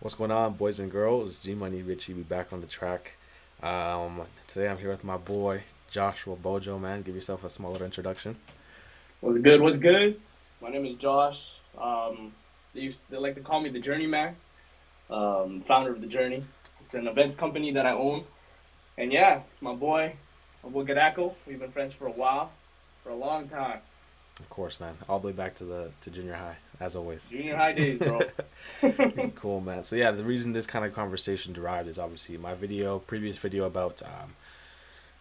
What's going on, boys and girls? G Money Richie, we back on the track. Today I'm here with my boy Joshua Bojo. Man, give yourself a small little introduction. What's good? What's good? My name is Josh. They like to call me the Journeyman, founder of the Journey. It's an events company that I own, and yeah, it's my boy Gadako. We've been friends for a while, for a long time. Of course, man, all the way back to junior high, as always. Junior high days, bro. Cool, man. So yeah, the reason this kind of conversation derived is obviously my previous video about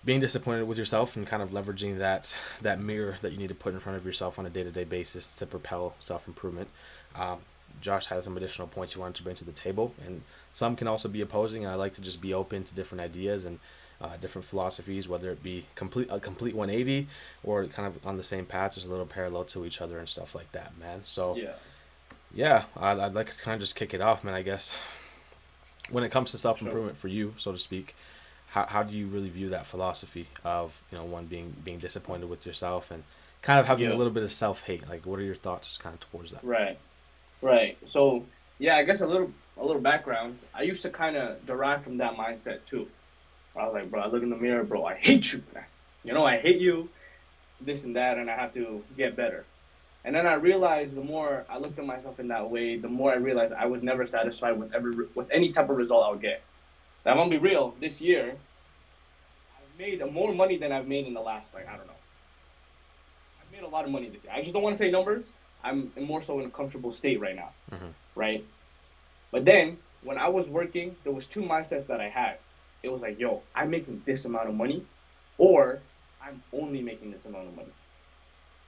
being disappointed with yourself and kind of leveraging that mirror that you need to put in front of yourself on a day to day basis to propel self improvement. Um, Josh has some additional points he wanted to bring to the table, and some can also be opposing. And I like to just be open to different ideas and different philosophies, whether it be a complete 180 or kind of on the same path, just a little parallel to each other and stuff like that, man. So Yeah, yeah, I'd like to kind of just kick it off, man. I guess when it comes to self sure. improvement for you, so to speak, how do you really view that philosophy of one being disappointed with yourself and kind of having a Yeah, little bit of self hate? Like, what are your thoughts kind of towards that? right, right. So yeah, I guess a little background. I used to kind of derive from that mindset too. I was like, bro, I look in the mirror, bro, I hate you, man. I hate you, this and that, and I have to get better. And then I realized the more I looked at myself in that way, the more I realized I was never satisfied with any type of result I would get. Now, I'm gonna be real. This year, I've made more money than I've made in the last, like, I don't know. I've made a lot of money this year. I just don't want to say numbers. I'm more so in a comfortable state right now, Hmm. right? But then when I was working, there was two mindsets that I had. It was like, yo, I'm making this amount of money, or I'm only making this amount of money.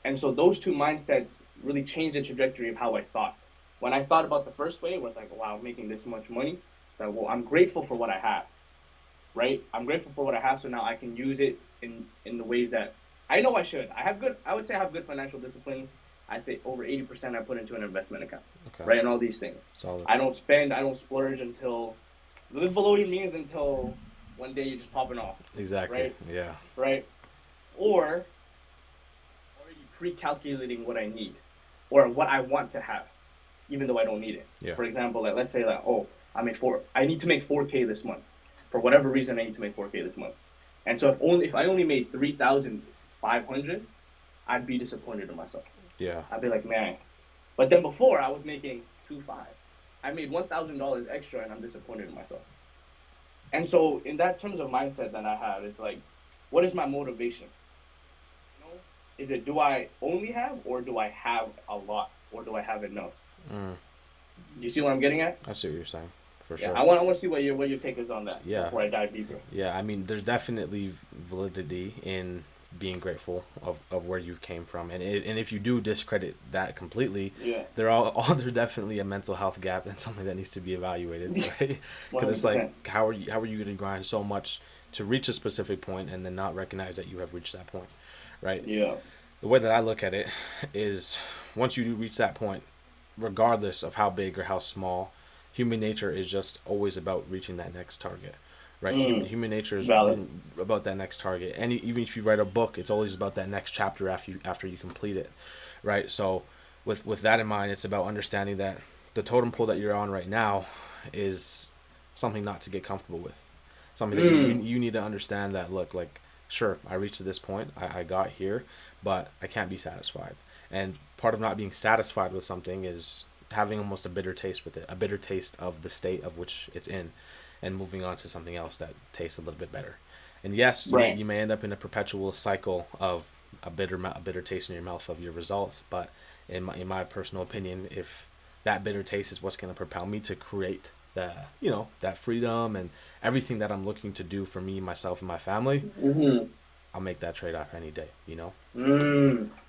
And so those two mindsets really changed the trajectory of how I thought. When I thought about the first way, it was like, wow, I'm making this much money. That well, I'm grateful for what I have, right? I'm grateful for what I have, so now I can use it in the ways that I know I should. I would say I have good financial disciplines. I'd say over 80% I put into an investment account, Okay, right? And all these things. solid. I don't spend, I don't splurge until live below your means until one day you're just popping off, Exactly. right? Yeah. Right? Or already pre-calculating what I need or what I want to have, even though I don't need it. Yeah. For example, like let's say that I need to make 4K this month. For whatever reason, I need to make 4K this month. And so if I only made 3,500, I'd be disappointed in myself. Yeah. I'd be like, man. But then before I was making 2,500. I made $1,000 extra, and I'm disappointed in myself. And so in that terms of mindset that I have, it's like, what is my motivation? You know, is it do I only have, or do I have a lot, or do I have enough? Mm, Do you see what I'm getting at? I see what you're saying, for Yeah, sure. I want to see what your take is on that Yeah. before I dive deeper. Yeah, I mean, there's definitely validity in being grateful of where you came from, and if you do discredit that completely, Yeah, all there's definitely a mental health gap and something that needs to be evaluated, right? one Because hundred it's like, percent. how are you going to grind so much to reach a specific point and then not recognize that you have reached that point, right? Yeah. The way that I look at it is, once you do reach that point, regardless of how big or how small, human nature is just always about reaching that next target, right? Human, Mm, human nature is valid. about that next target. And even if you write a book, it's always about that next chapter after you complete it, right? So with that in mind, it's about understanding that the totem pole that you're on right now is something not to get comfortable with. Something that Mm, you need to understand that, look, like, sure, I reached to this point, I got here, but I can't be satisfied. And part of not being satisfied with something is having almost a bitter taste with it, a bitter taste of the state of which it's in, and moving on to something else that tastes a little bit better. And yes, you may right. you may end up in a perpetual cycle of a bitter taste in your mouth of your results. But in my personal opinion, if that bitter taste is what's going to propel me to create that freedom and everything that I'm looking to do for me, myself, and my family, Mm-hmm. I'll make that trade off any day.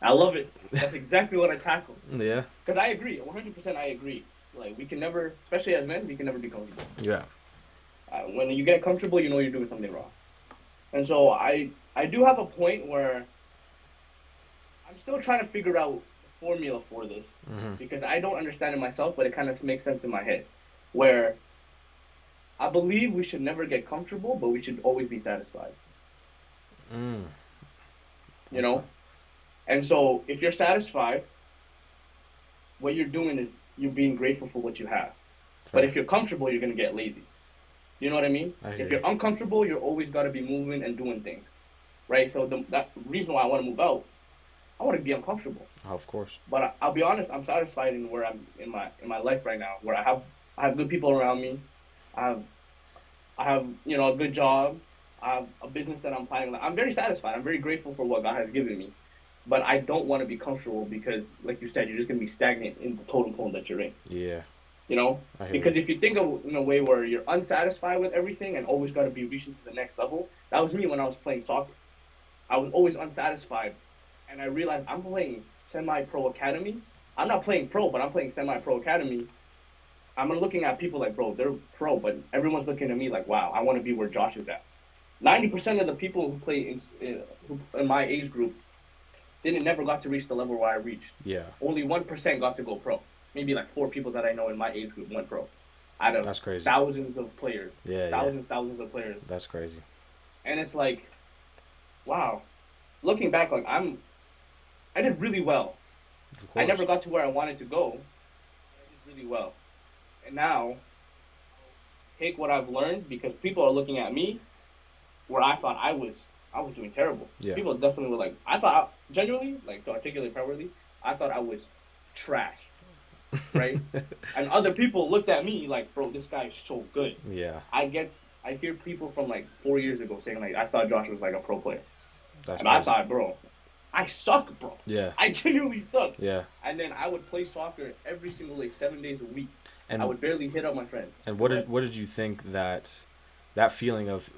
I love it. That's exactly what I tackle. Yeah. Because I agree, 100%. I agree. Like we can never, especially as men, we can never be comfortable. Yeah. When you get comfortable, you know you're doing something wrong. And so I do have a point where I'm still trying to figure out the formula for this Mm-hmm. because I don't understand it myself, but it kind of makes sense in my head. Where I believe we should never get comfortable, but we should always be satisfied. Mm. You Okay. know, and so if you're satisfied, what you're doing is you're being grateful for what you have. But Fair. if you're comfortable, you're gonna get lazy. You know what I mean? I hear If you. you're uncomfortable, you're always gotta be moving and doing things, right? So that reason why I want to move out, I want to be uncomfortable. Oh, of course. But I'll be honest, I'm satisfied in where I'm in my life right now, where I have good people around me. I have I have a good job. I have a business that I'm planning. I'm very satisfied. I'm very grateful for what God has given me. But I don't want to be comfortable because, like you said, you're just gonna be stagnant in the totem pole that you're in. Yeah, You know, I hear you. because if you think of in a way where you're unsatisfied with everything and always got to be reaching to the next level, that was me when I was playing soccer. I was always unsatisfied, and I realized I'm playing semi-pro academy. I'm not playing pro, but I'm playing semi-pro academy. I'm looking at people like, bro, they're pro, but everyone's looking at me like, wow, I want to be where Josh is at. 90% of the people who play in my age group didn't never got to reach the level where I reached. Yeah, Only 1% got to go pro. Maybe like four people that I know in my age group went pro, out of that's crazy. thousands of players, Yeah, yeah, thousands of players, that's crazy. and it's like, wow. Looking back, like I did really well. Of I never course. got to where I wanted to go, but I did really well. And now I'll take what I've learned because people are looking at me where I was doing terrible. Yeah. People definitely were like I thought genuinely like to articulate properly. I thought I was trash, right? And other people looked at me like, bro, this guy is so good. Yeah, I hear people from like 4 years ago saying like I thought Josh was like a pro player, that's and I crazy. thought, bro, I suck, bro. Yeah, I genuinely suck. yeah. And then I would play soccer every single day, 7 days a week. I And would barely hit up my friends. and Go ahead. what did you think that feeling of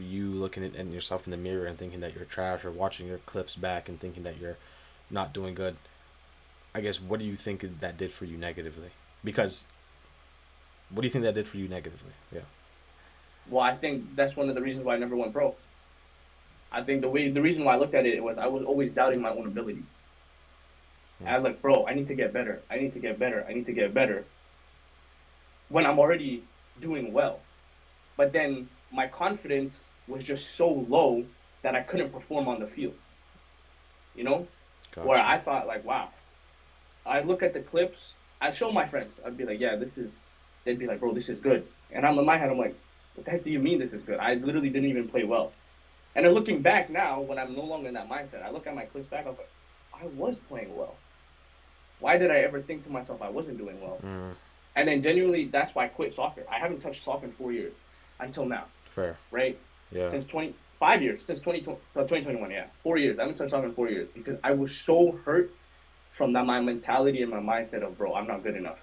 you looking at yourself in the mirror and thinking that you're trash, or watching your clips back and thinking that you're not doing good? I guess what do you think that did for you negatively? Because what do you think that did for you negatively? Yeah. Well, I think that's one of the reasons why I never went pro. I think the reason why I looked at it was I was always doubting my own ability. Hmm. And I was like, bro, I need to get better. I need to get better. I need to get better. When I'm already doing well. But then my confidence was just so low that I couldn't perform on the field. You know? Where Gotcha. I thought like, wow. I look at the clips, I'd show my friends. I'd be like, yeah, this is they'd be like, bro, this is good. And I'm in my head, I'm like, what the heck do you mean this is good? I literally didn't even play well. And then looking back now, when I'm no longer in that mindset, I look at my clips back, I was like, I was playing well. Why did I ever think to myself I wasn't doing well? Mm, And then genuinely, that's why I quit soccer. I haven't touched soccer in 4 years until now, fair. right? Yeah. Since 25 years, since 2021, yeah, 4 years. I haven't touched soccer in 4 years because I was so hurt from that my mentality and my mindset of, bro, I'm not good enough.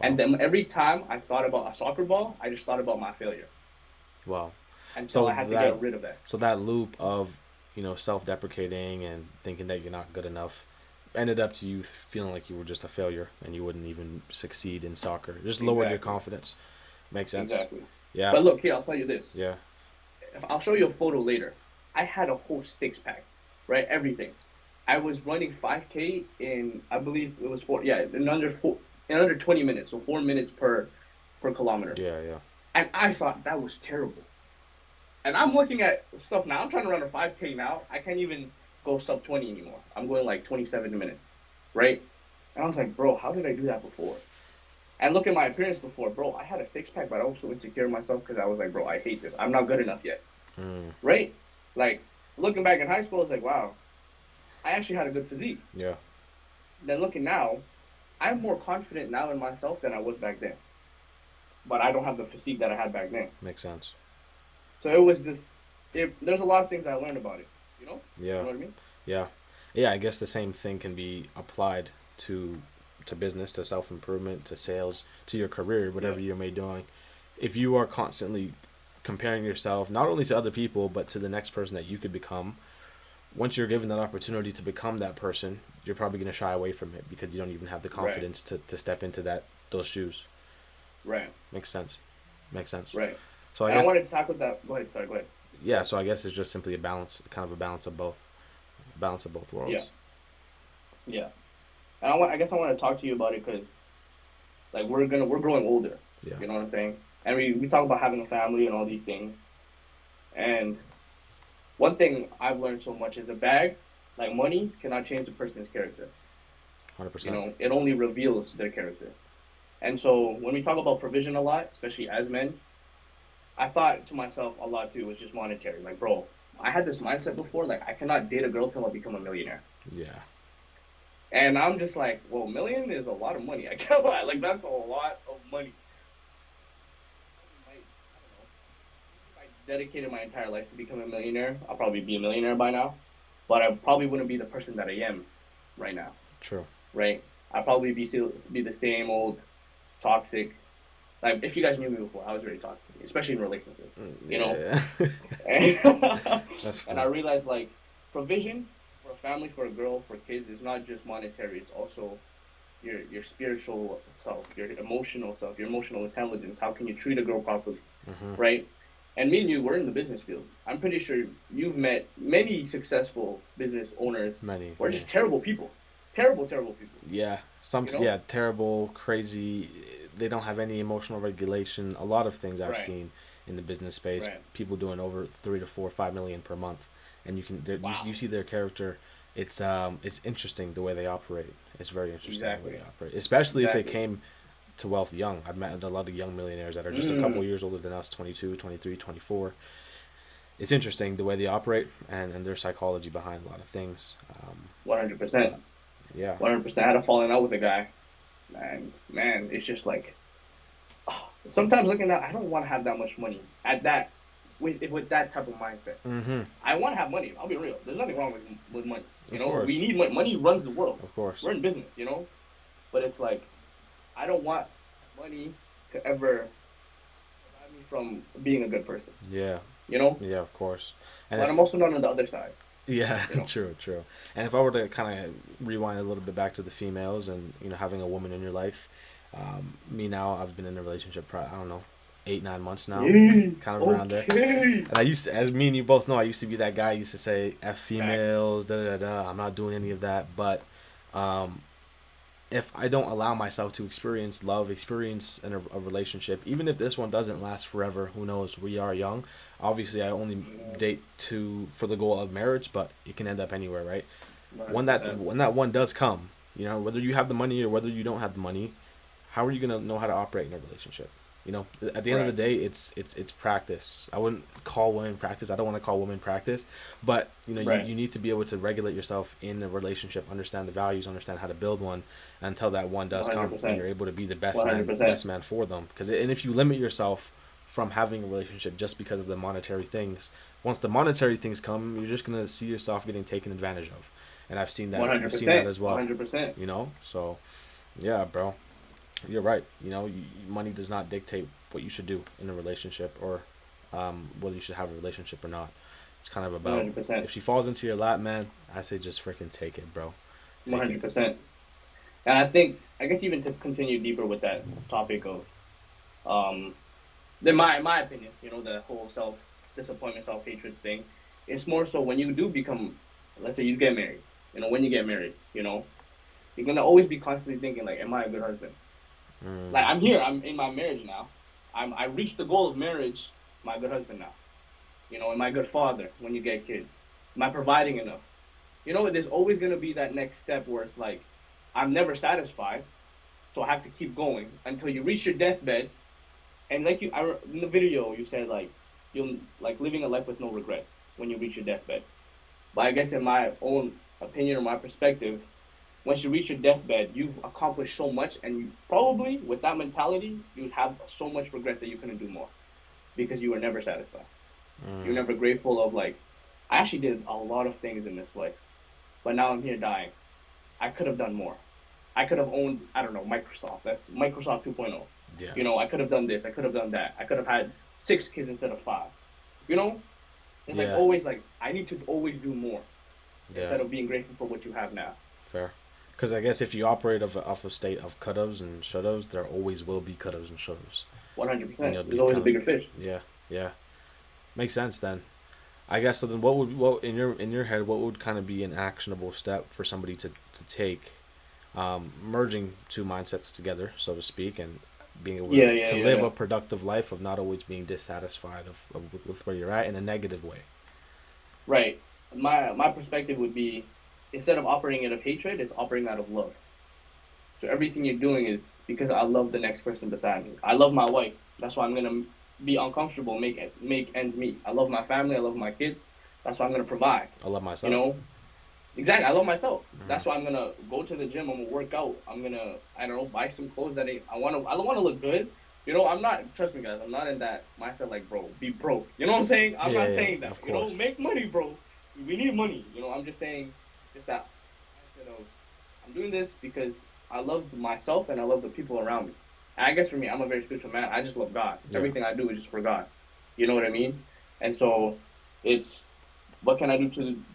And Wow. then every time I thought about a soccer ball, I just thought about my failure Wow. until So I had to get that rid of that. so that loop of self-deprecating and thinking that you're not good enough ended up to you feeling like you were just a failure and you wouldn't even succeed in soccer. It just lowered your Exactly. confidence. Makes sense. Exactly. Yeah. But look, here, I'll tell you this. Yeah. I'll show you a photo later. I had a whole six pack, right? Everything. I was running 5K in, I believe it was in under 20 minutes, so 4 minutes per kilometer. Yeah. Yeah. And I thought that was terrible. And I'm looking at stuff now. I'm trying to run a 5K now. I can't even go sub 20 anymore. I'm going like 27 minutes, right? And I was like, bro, how did I do that before? And look at my appearance before, bro. I had a six pack, but I was so insecure in myself because I was like, bro, I hate this. I'm not good enough yet, Mm, right? Like looking back in high school, I was like, wow, I actually had a good physique. yeah. Then looking now, I'm more confident now in myself than I was back then. But I don't have the physique that I had back then. Makes sense. So it was this. There's a lot of things I learned about it. You know, you Yeah. know what I mean? Yeah. Yeah. I guess the same thing can be applied to business, to self improvement, to sales, to your career, Yeah, whatever you may be doing. If you are constantly comparing yourself not only to other people but to the next person that you could become, once you're given that opportunity to become that person, you're probably going to shy away from it because you don't even have the right, confidence to step into those shoes. right, Makes sense. Makes sense. right. So I And I guess wanted to tackle that. Go ahead, sorry, go ahead. yeah. So I guess it's just simply a balance, kind of a balance of both Yeah, worlds. yeah. And I guess I want to talk to you about it because like we're growing older. Yeah. You know what I'm saying? And we talk about having a family and all these things. And one thing I've learned so much is a bag, like money, cannot change a person's character. 100%. It only reveals their character. And so when we talk about provision a lot, especially as men, I thought to myself a lot too was just monetary. Like, bro, I had this mindset before, like I cannot date a girl till I become a millionaire. Yeah. And I'm just like, well, million is a lot of money. I can't lie. Like that's a lot of money. Probably might, I don't know. If I dedicated my entire life to become a millionaire, I'll probably be a millionaire by now. But I probably wouldn't be the person that I am right now. True. Right? I'd probably be the same old toxic. Like if you guys knew me before, I was very toxic, especially in relationships. You know, Yeah. and, That's and I funny. realized like provision for a family, for a girl, for kids is not just monetary. It's also your spiritual self, your emotional self, your emotional intelligence. How can you treat a girl properly, Hmm. right? And me and you, we're in the business field. I'm pretty sure you've met many successful business owners. Many, We're many. just terrible people, terrible, terrible people. Yeah. Some, You know? yeah, terrible, crazy. They don't have any emotional regulation. A lot of things I've Right, seen in the business space, right. people doing over 3 to 4, 5 million per month, and you Wow. see their character. It's interesting the way they operate. It's very interesting the way Exactly, they operate, especially if they exactly. came to wealth young. I've met a lot of young millionaires that are just a couple Mm, years older than us, 22, 23, 24. It's interesting the way they operate and their psychology behind a lot of things. 100%, But yeah. 100%. I had a falling out with a guy, and man, it's just like sometimes looking at, I don't want to have that much money at that with that type of mindset. Mm-hmm. I want to have money. I'll be real. There's nothing wrong with money. You Of know, we course. need money. Money runs the world. Of course. We're in business. You know, but it's like I don't want money to ever prevent me from being a good person. Yeah. You know, Yeah, of course. And but if I'm also not on the other side. yeah, You know, true, true. And if I were to kind of rewind a little bit back to the females and having a woman in your life, me now I've been in a relationship I don't know 8, 9 months now, yeah, kind of around there. okay. And I used to, as me and you both know, I used to be that guy. I used to say f Facts. females, da da da. Da. I'm not doing any of that, but um, if I don't allow myself to experience love, experience a relationship, even if this one doesn't last forever, who knows? We are young. Obviously, I only date to for the goal of marriage, but it can end up anywhere, right? When that 100%. when that one does come, whether you have the money or whether you don't have the money, how are you gonna know how to operate in a relationship? At the end of the Right. day, it's practice. I wouldn't call women practice. I don't want to call women practice, but Right. you need to be able to regulate yourself in a relationship, understand the values, understand how to build one, until that one does come, and 100%. you're able to be the 100%. best man for them. And if you limit yourself from having a relationship just because of the monetary things, once the monetary things come, you're just gonna see yourself getting taken advantage of, and I've seen that. I've seen that 100%. as well. 100%. So yeah, bro. You're right. Money does not dictate what you should do in a relationship or whether you should have a relationship or not. It's kind of about 100%. if she falls into your lap, man. I say just freaking take it, bro. Take it. 100%. And I think, I guess even to continue deeper with that topic of, um, in my opinion, the whole self disappointment, self hatred thing, it's more so when you do become, let's say you get married, when you get married, you're gonna always be constantly thinking like, am I a good husband? Like Mm, I'm here, I'm in my marriage now. I reached the goal of marriage, am I a good husband now? Am I a good father when you get kids? Am I providing enough? There's always gonna be that next step where it's like, I'm never satisfied, so I have to keep going until you reach your deathbed. And like in the video, you said like you'll like living a life with no regrets when you reach your deathbed. But I guess in my own opinion or my perspective, once you reach your deathbed, you've accomplished so much, and you probably with that mentality, you'd have so much regrets that you couldn't do more because you were never satisfied. You're mm, never grateful of like, I actually did a lot of things in this life, but now I'm here dying. I could have done more. I could have owned, I don't know, Microsoft. That's Microsoft 2.0. yeah. I could have done this. I could have done that. I could have had 6 kids instead of 5. You know, it's like Yeah. always like I need to always do more Yeah. instead of being grateful for what you have now. Fair. Because I guess if you operate off a state of could-haves and should-haves, there always will be could-haves and should-haves, and 100%. you'll There's be always a kind of bigger fish. yeah, yeah. Makes sense then. I guess so. Then, what in your head? What would kind of be an actionable step for somebody to take, merging two mindsets together, so to speak, and being able Yeah, yeah, to yeah, live yeah. a productive life of not always being dissatisfied with where you're at in a negative way. Right. My perspective would be instead of operating out of hatred, it's operating out of love. So everything you're doing is because I love the next person beside me. I love my wife. That's why I'm gonna be uncomfortable, make ends meet. I love my family. I love my kids. That's why I'm gonna provide. I love You myself. know, exactly. I love myself. Hmm. That's why I'm gonna go to the gym. I'm gonna work out. I'm gonna, I don't know, buy some clothes that ain't. I wanna. I don't want to look good. You know, I'm not. Trust me, guys. I'm not in that mindset. Like, bro, be broke. You know what I'm saying? I'm Yeah, not yeah, saying that. of You know, course. make money, bro. We need money. You know, I'm just saying, just that mindset of I'm doing this because I love myself and I love the people around me. And I guess for me, I'm a very spiritual man. I just love God. Yeah, Everything I do is just for God. You know what I mean? And so it's what can I do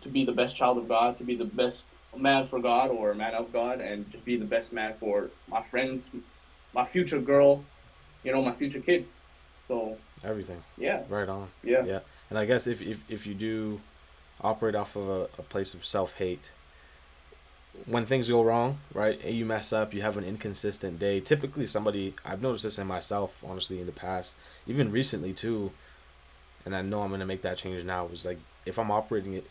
to be the best child of God, to be the best man for God or a man of God, and just be the best man for my friends, my future girl, you know, my future kids. So everything. yeah, Right on. yeah, Yeah, and I guess if you do operate off of a place of self hate, when things go wrong, right, and you mess up, you have an inconsistent day. Typically, somebody I've noticed this in myself, honestly, in the past, even recently too, and I know I'm gonna make that change now. Was like if I'm operating it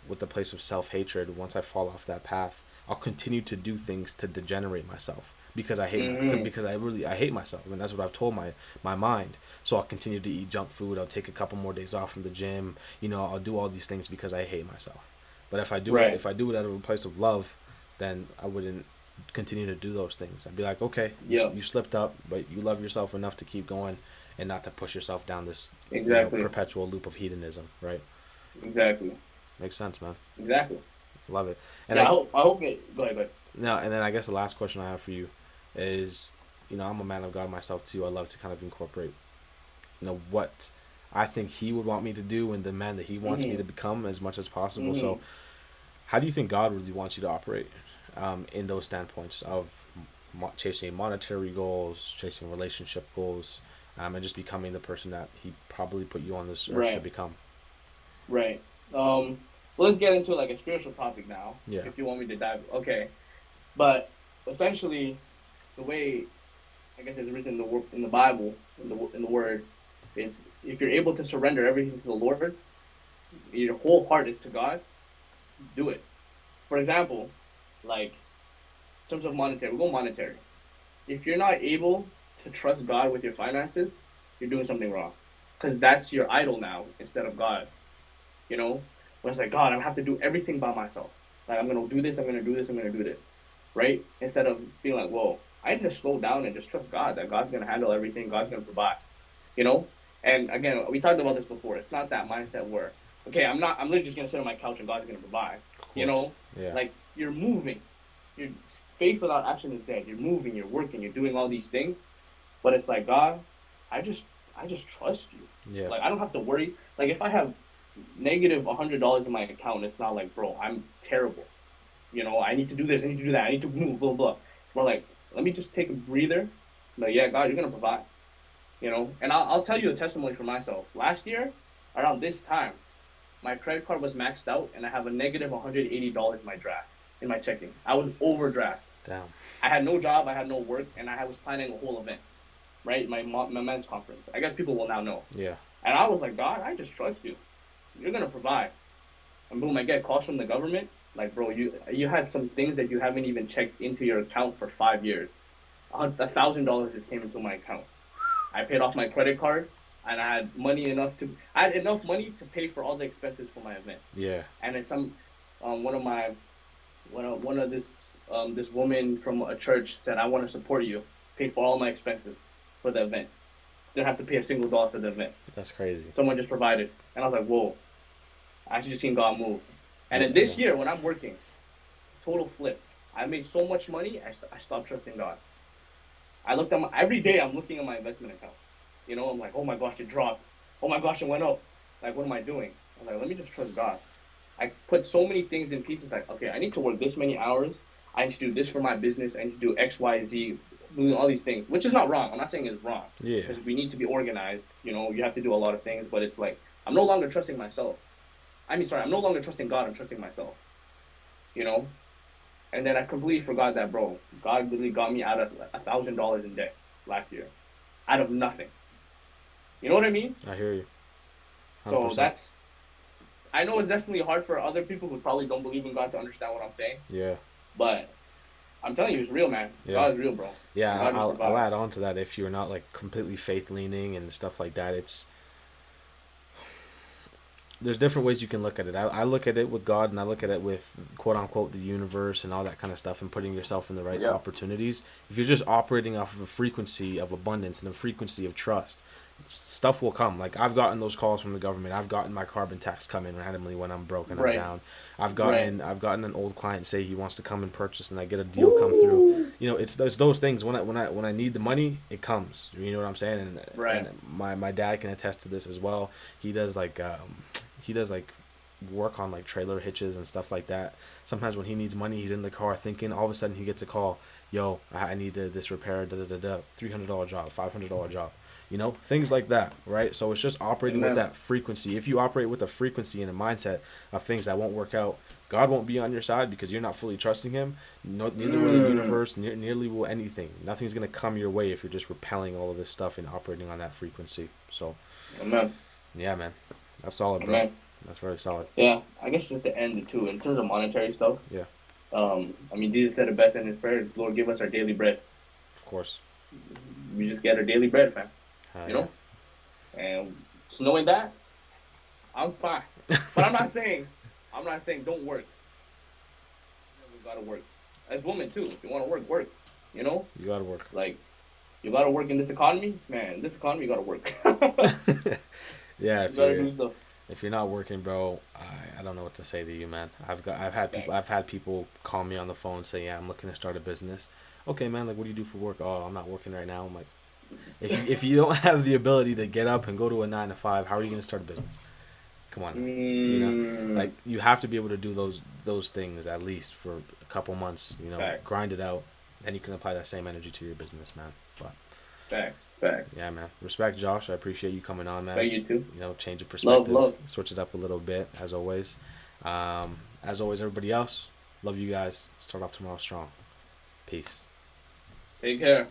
with the place of self hatred, once I fall off that path, I'll continue to do things to degenerate myself because mm-hmm. because I hate myself, and that's what I've told my mind. So I'll continue to eat junk food. I'll take a couple more days off from the gym. You know, I'll do all these things because I hate myself. But Right, if I do it out of a place of love, then I wouldn't continue to do those things. I'd be like, okay, yeah, you slipped up, but you love yourself enough to keep going and not to push yourself down this, you know, exactly, perpetual loop of hedonism, right? exactly, Makes sense, man. exactly. Love it. And Yeah, I I hope it. Go ahead, go ahead. now and then I guess the last question I have for you is, you know, I'm a man of God myself too. I love to kind of incorporate, you know, what I think He would want me to do and the man that He wants me to Mm-hmm, become as much as possible. So, mm-hmm. how do you think God really wants you to operate in those standpoints of chasing monetary goals, chasing relationship goals, and just becoming the person that He probably put you on this earth to Right, become? right. So let's get into like a spiritual topic now, Yeah. if you want me to dive. Okay, but essentially, the way I guess it's written in the Bible, in the Word, is if you're able to surrender everything to the Lord, your whole heart is to God, do it. For example, like in terms of monetary, we go monetary. If you're not able to trust God with your finances, you're doing something wrong, because that's your idol now instead of God. You know, when it's like God, I have to do everything by myself. Like I'm gonna do this, I'm gonna do this, I'm gonna do this, right? Instead of being like, whoa, I need to slow down and just trust God that God's gonna handle everything, God's gonna provide. You know, and again, we talked about this before. It's not that mindset where okay, I'm literally just gonna sit on my couch and God's gonna provide. Of You course. know, Yeah. like you're moving. Your faith without action is dead. You're moving, you're working, you're doing all these things, but it's like God, I just trust you. Yeah. Like I don't have to worry. Like if I have negative $100 in my account, it's not like, bro, I'm terrible. You know, I need to do this, I need to do that, I need to move, blah blah. We're like, let me just take a breather. Like, yeah, God, you're gonna provide. You know, and I'll tell you a testimony for myself. Last year, around this time, my credit card was maxed out, and I have a negative $180 in my draft in my checking. I was overdraft. Damn. I had no job, I had no work, and I was planning a whole event, right? My men's conference. I guess people will now know. Yeah. And I was like, God, I just trust you. You're gonna provide. And boom, I get calls from the government. Like, bro, you had some things that you haven't even checked into your account for 5 years. $1,000 just came into my account. I paid off my credit card, and I had enough money to pay for all the expenses for my event. Yeah. And then one of my one of this woman from a church said, I want to support you. Paid for all my expenses for the event. Didn't have to pay a single dollar for the event. That's crazy. Someone just provided, and I was like, whoa, I actually just seen God move. And Yeah. then Yeah. this year when I'm working, total flip. I made so much money, I stopped trusting God. Every day I'm looking at my investment account. You know, I'm like, oh my gosh, it dropped. Oh my gosh, it went up. Like, what am I doing? I'm like, let me just trust God. I put so many things in pieces. Like, okay, I need to work this many hours. I need to do this for my business. I need to do X, Y, Z, doing all these things, which is not wrong. I'm not saying it's wrong Yeah. because we need to be organized. You know, you have to do a lot of things, but it's like I'm no longer trusting myself. I mean, sorry, I'm no longer trusting God. I'm trusting myself. You know, and then I completely forgot that, bro. God really got me out of $1,000 in debt last year, out of nothing. You know what I mean? I hear you. So 100%. that's I know it's definitely hard for other people who probably don't believe in God to understand what I'm saying, Yeah. but I'm telling you, it's real, man. Yeah. God is real, bro. Yeah, God just I'll provides. add on to that. If you're not like completely faith leaning and stuff like that, it's there's different ways you can look at it. I look at it with God, and I look at it with quote unquote the universe and all that kind of stuff, and putting yourself in the right Yeah. opportunities. If you're just operating off of a frequency of abundance and a frequency of trust, stuff will come. Like I've gotten those calls from the government. I've gotten my carbon tax come in randomly when I'm broke and I'm Right. down. Right. I've gotten an old client say he wants to come and purchase, and I get a deal come through. Woo! You know, it's those things. When I need the money, it comes. You know what I'm saying? And Right. my dad can attest to this as well. He does like he does like work on like trailer hitches and stuff like that. Sometimes when he needs money, he's in the car thinking. All of a sudden, he gets a call. Yo, I need this repair. Da da da da. $300 job, $500 job. You know, things like that, right? So it's just operating with Amen. that frequency. If you operate with a frequency and a mindset of things that won't work out, God won't be on your side because you're not fully trusting Him. No, neither will the Mm. universe. Nearly will anything. Nothing's gonna come your way if you're just repelling all of this stuff and operating on that frequency. So, Amen. yeah, man, that's solid, bro. Amen. That's very solid. Yeah. I guess just to end it too, in terms of monetary stuff. Yeah, I mean, Jesus said it best in His prayer: "Lord, give us our daily bread." of course. We just get our daily bread, man. You Yeah. know. And just knowing that, I'm fine. But I'm not saying don't work. We gotta work. As women too, if you want to work, work. You know, You gotta work. like you gotta work in this economy, man. This economy, you gotta work. You Yeah, gotta do stuff. if you're not working, bro, I don't know what to say to you, man. Thanks. I've had people call me on the phone and say, yeah, I'm looking to start a business. Okay, man, like what do you do for work? Oh, I'm not working right now. I'm like, if you don't have the ability to get up and go to a 9 to 5, how are you gonna start a business? Come on, you know, Mm, like you have to be able to do those things at least for a couple months. You know, facts, grind it out, then you can apply that same energy to your business, man. But facts, facts. yeah, man, respect, Josh. I appreciate you coming on, man. Thank you too. You know, change of Love, perspective, love. switch it up a little bit, as always, everybody else, love you guys. Start off tomorrow strong. Peace. Take care.